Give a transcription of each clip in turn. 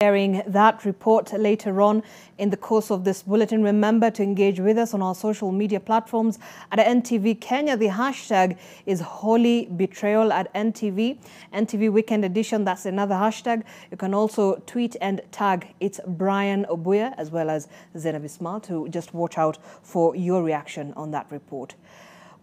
Sharing that report later on in the course of this bulletin. Remember to engage with us on our social media platforms at NTV Kenya. The hashtag is Holy Betrayal at NTV. NTV Weekend Edition, that's another hashtag. You can also tweet and tag It's Brian Obuya as well as Zainab Ismail to just watch out for your reaction on that report.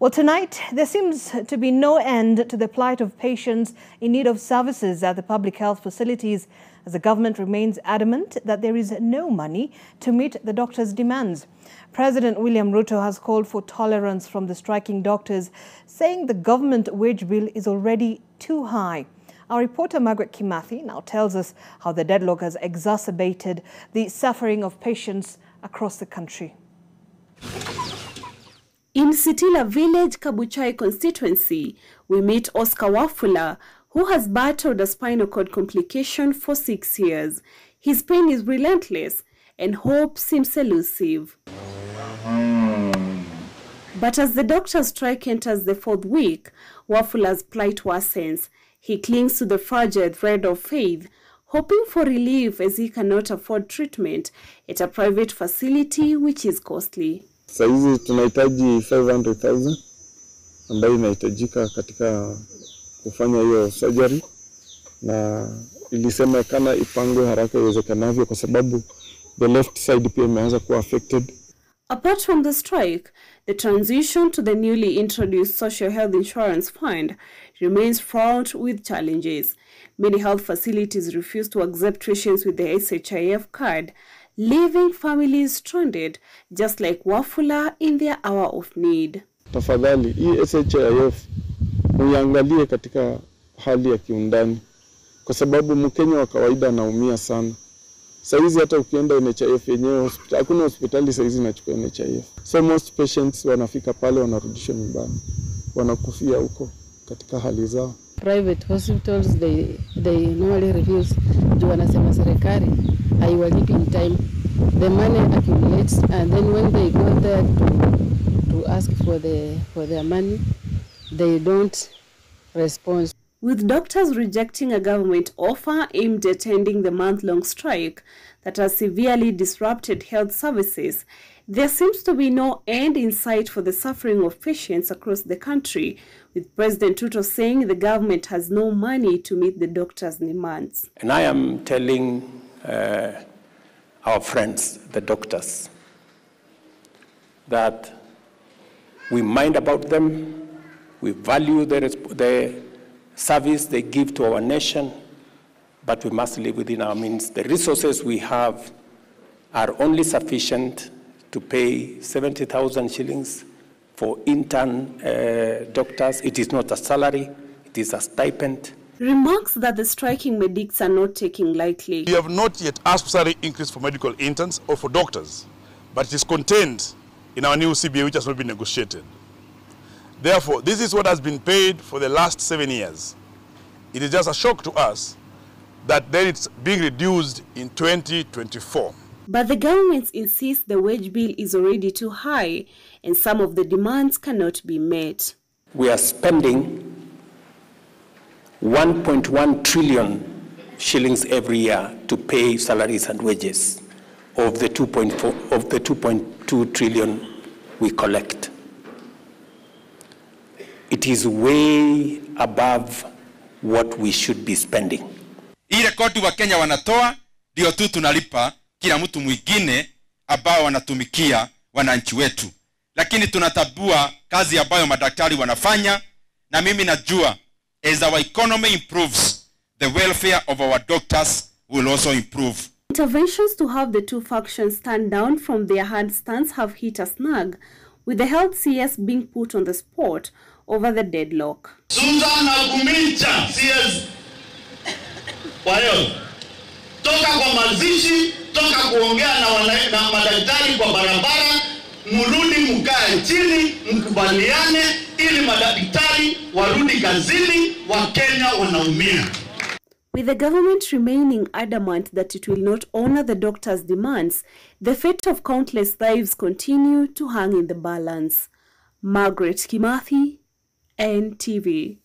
Well, tonight, there seems to be no end to the plight of patients in need of services at the public health facilities, as the government remains adamant that there is no money to meet the doctors' demands. President William Ruto has called for tolerance from the striking doctors, saying the government wage bill is already too high. Our reporter Margaret Kimathi now tells us how the deadlock has exacerbated the suffering of patients across the country. In Sitila Village, Kabuchai constituency, we meet Oscar Wafula, who has battled a spinal cord complication for 6 years. His pain is relentless and hope seems elusive. But as the doctor's strike enters the 4th week, Wafula's plight worsens. He clings to the fragile thread of faith, hoping for relief as he cannot afford treatment at a private facility which is costly. Saizi tunahitaji 500,000 ambayo inahitajika katika kufanya hiyo surgery, na ilisemekana ipangwe haraka iwezekanavyo kwa sababu the left side pia imeanza kuwa affected. Apart from the strike, the transition to the newly introduced Social Health Insurance Fund remains fraught with challenges. Many health facilities refuse to accept patients with the SHIF card, leaving families stranded, just like Wafula in their hour of need. Tafadhali, hii SHIF muiangalie katika hali ya kiundani, kwa sababu Mkenya wa kawaida anaumia sana. Saizi hata ukienda NHIF yenyewe, hakuna hospitali saizi inachukua NHIF. So most patients wanafika pale wanarudishwa nyumbani, wanakufia huko katika hali zao. Private hospitals, they normally refuse. Juu wanasema serikali haiwalipi in time. The money accumulates, and then when they go there to ask for their money, they don't respond. With doctors rejecting a government offer aimed at ending the month-long strike that has severely disrupted health services, there seems to be no end in sight for the suffering of patients across the country, with President Ruto saying the government has no money to meet the doctors' demands. And I am telling our friends, the doctors, that we mind about them, we value the service they give to our nation, but we must live within our means. The resources we have are only sufficient to pay 70,000 shillings for intern doctors. It is not a salary, it is a stipend. Remarks that the striking medics are not taking lightly. We have not yet asked for salary increase for medical interns or for doctors, but it is contained in our new CBA, which has not been negotiated. Therefore, this is what has been paid for the last 7 years. It is just a shock to us that then it's being reduced in 2024. But the government insists the wage bill is already too high and some of the demands cannot be met. We are spending 1.1 trillion shillings every year to pay salaries and wages of the 2.2 trillion we collect. It is way above what we should be spending. Ile kodi wa Kenya wanatoa ndio tu tunalipa kila mtu mwingine ambao wanatumikia wananchi wetu. Lakini tunatabua kazi ambayo madaktari wanafanya, na mimi najua as our economy improves, the welfare of our doctors will also improve. Interventions to have the two factions stand down from their hard stance have hit a snag, with the health CS being put on the spot over the deadlock. Susan Agumincha, CS. Kwa hiyo, toka kwa mazishi, toka kuongea na madaktari kwa barabara, murudi mkae chini, mkubaliane ili madaktari warudi kazini, Wakenya wanaumia. With the government remaining adamant that it will not honor the doctors' demands, the fate of countless lives continue to hang in the balance. Margaret Kimathi, NTV.